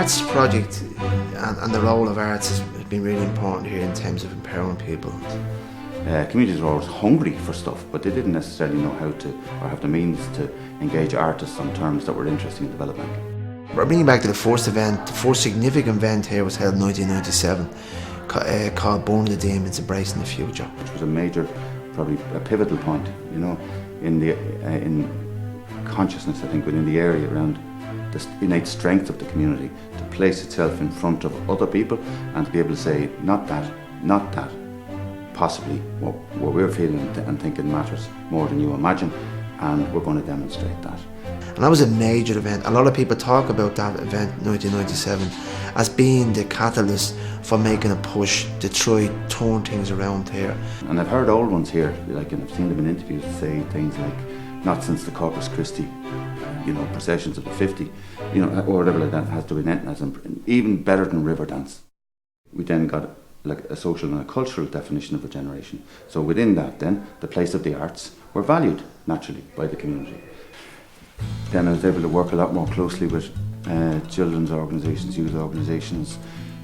arts project and the role of arts has been really important here in terms of empowering people. Communities were always hungry for stuff, but they didn't necessarily know how to, or have the means to engage artists on terms that were interesting in development. We're bringing back to the first event. The first significant event here was held in 1997, called Born the Demons, Embracing the Future. Which was a major, probably a pivotal point, you know, in consciousness, I think, within the area around the innate strength of the community to place itself in front of other people and to be able to say, not that, possibly what we're feeling and thinking matters more than you imagine, and we're going to demonstrate that. And that was a major event. A lot of people talk about that event, 1997, as being the catalyst for making a push to try turn things around here. And I've heard old ones here, like, and I've seen them in interviews say things like, not since the Corpus Christi, you know, processions of the 50, you know, or whatever like that, has to be as even better than river dance. We then got like a social and a cultural definition of regeneration. So within that then, the place of the arts were valued naturally by the community. Then I was able to work a lot more closely with children's organisations, youth organisations,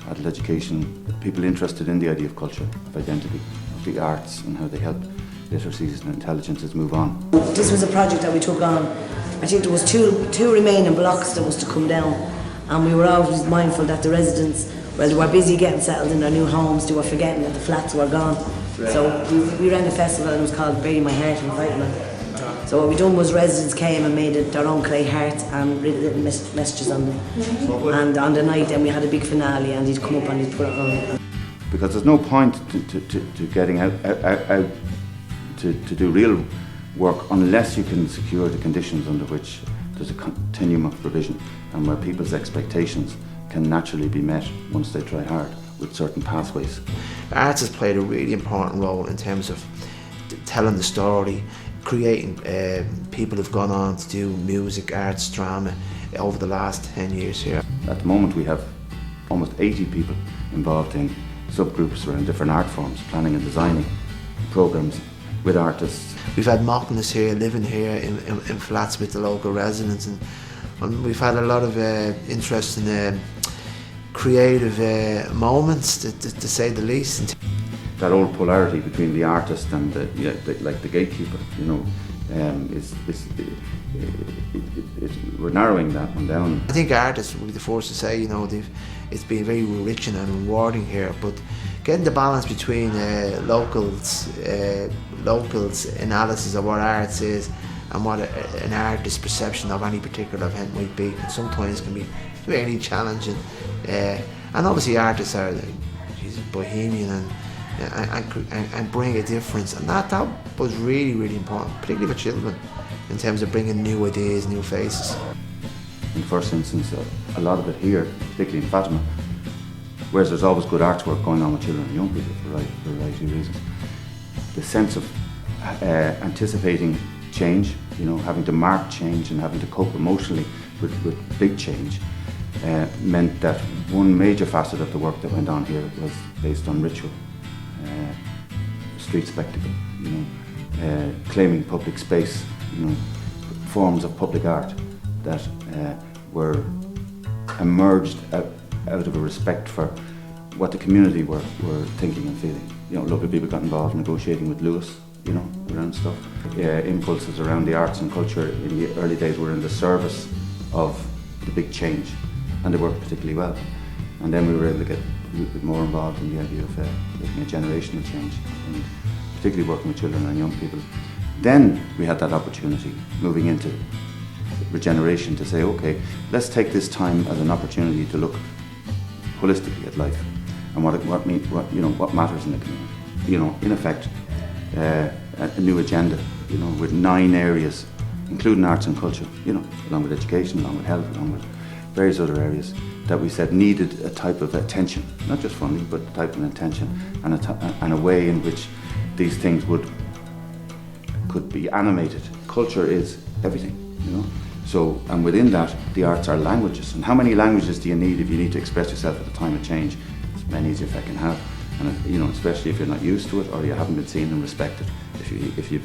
adult education, people interested in the idea of culture, of identity, of the arts and how they help literacies and intelligences move on. This was a project that we took on. I think there was two remaining blocks that was to come down, and we were always mindful that the residents, well, they were busy getting settled in their new homes, they were forgetting that the flats were gone. Right. So we ran a festival and it was called Bury My Heart in Fatima. So what we done was residents came and made their own clay hearts and written little messages on them. And on the night then we had a big finale and he'd come up and he'd put it on. Because there's no point to getting out to do real work unless you can secure the conditions under which there's a continuum of provision and where people's expectations can naturally be met once they try hard with certain pathways. Arts has played a really important role in terms of telling the story, creating people who've gone on to do music, arts, drama over the last 10 years here. At the moment we have almost 80 people involved in subgroups around different art forms, planning and designing programs with artists. We've had mockness here, living here in flats with the local residents, and we've had a lot of interesting creative moments, to say the least. That old polarity between the artist and the gatekeeper, you know, we're narrowing that one down. I think artists will be the first to say, you know, it's been very enriching and rewarding here, but getting the balance between locals' analysis of what arts is and what an artist's perception of any particular event might be, sometimes can be very challenging. And obviously artists are bohemian and bring a difference, and that was really, really important, particularly for children, in terms of bringing new ideas, new faces. In the first instance, a lot of it here, particularly in Fatima, whereas there's always good artwork going on with children and young people for a variety of reasons, the sense of anticipating change, you know, having to mark change and having to cope emotionally with big change, meant that one major facet of the work that went on here was based on ritual, street spectacle, you know, claiming public space, you know, forms of public art that were emerged out of a respect for what the community were thinking and feeling. You know, local people got involved negotiating with Lewis, you know, around stuff. Impulses around the arts and culture in the early days were in the service of the big change, and they worked particularly well. And then we were able to get a little bit more involved in the idea of looking at generational change, and particularly working with children and young people. Then we had that opportunity, moving into regeneration, to say, okay, let's take this time as an opportunity to look holistically at life and what matters in the community. You know, in effect, a new agenda, you know, with 9 areas, including arts and culture, you know, along with education, along with health, along with various other areas that we said needed a type of attention, not just funding, but a type of attention and a way in which these things could be animated. Culture is everything, you know. So, and within that, the arts are languages. And how many languages do you need if you need to express yourself at a time of change? As many as you can have. And you know, especially if you're not used to it or you haven't been seen and respected. If you've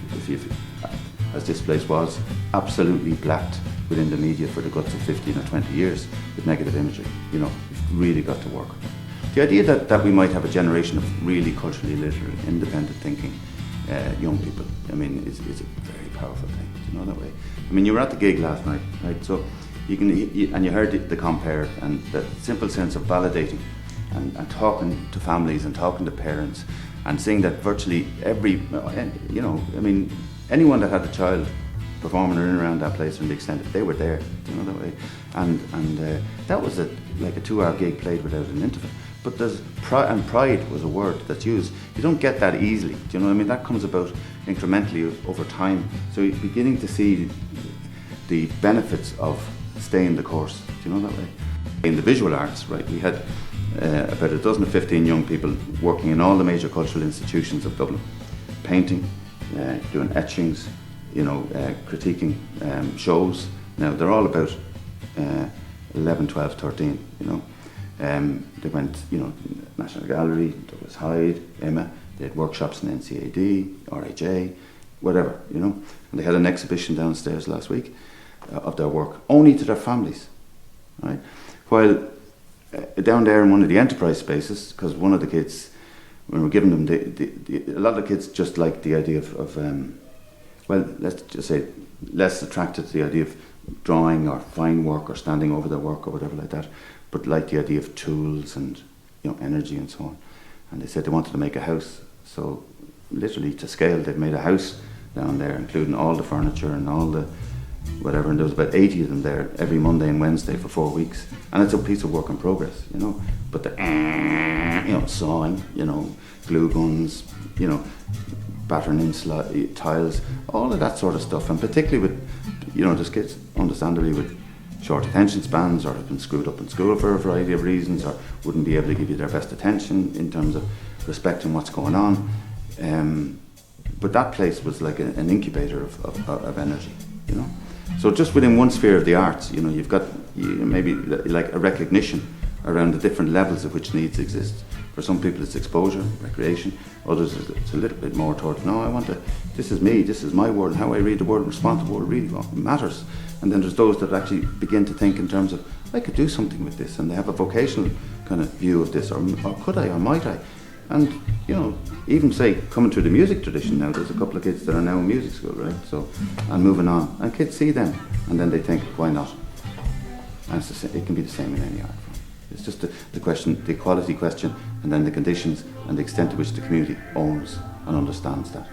as this place was, absolutely blacked within the media for the guts of 15 or 20 years with negative imagery. You know, we've really got to work. The idea that we might have a generation of really culturally literate, independent thinking young people, I mean, is a very powerful thing, you know, that way. I mean, you were at the gig last night, right? So you heard the compare and the simple sense of validating and talking to families and talking to parents and seeing that virtually every, you know, I mean, anyone that had a child performing in and around that place from the extent that they were there, you know, that way. And that was like a 2-hour gig played without an interval. But there's pride was a word that's used. You don't get that easily, do you know what I mean? That comes about incrementally over time. So you're beginning to see the benefits of staying the course, do you know that way? In the visual arts, right, we had about a dozen or 15 young people working in all the major cultural institutions of Dublin, painting, doing etchings, you know, critiquing shows. Now they're all about 11, 12, 13, you know. They went, you know, National Gallery, Douglas Hyde, Emma. They had workshops in NCAD, RHA, whatever, you know. And they had an exhibition downstairs last week of their work, only to their families, right? While down there in one of the enterprise spaces, because one of the kids, when we were giving them, a lot of the kids just liked the idea of well, let's just say, less attracted to the idea of drawing or fine work or standing over their work or whatever like that, but liked the idea of tools and, you know, energy and so on. And they said they wanted to make a house, so literally to scale, they've made a house down there, including all the furniture and all the whatever, and there was about 80 of them there every Monday and Wednesday for 4 weeks. And it's a piece of work in progress, you know. But the, you know, sawing, you know, glue guns, you know, battering in tiles, all of that sort of stuff. And particularly with, you know, there's kids, understandably, with short attention spans or have been screwed up in school for a variety of reasons or wouldn't be able to give you their best attention in terms of respecting what's going on. But that place was like an incubator of energy, you know. So just within one sphere of the arts, you know, you've got maybe like a recognition around the different levels at which needs exist. For some people it's exposure, recreation. Others it's a little bit more towards, no, I want to, this is me, this is my world, and how I read the world and respond to the world really matters. And then there's those that actually begin to think in terms of, I could do something with this, and they have a vocational kind of view of this, or could I, or might I? And, you know, even say, coming through the music tradition now, there's a couple of kids that are now in music school, right? So, and moving on. And kids see them, and then they think, why not? And it can be the same in any art form. It's just the question, the equality question, and then the conditions and the extent to which the community owns and understands that.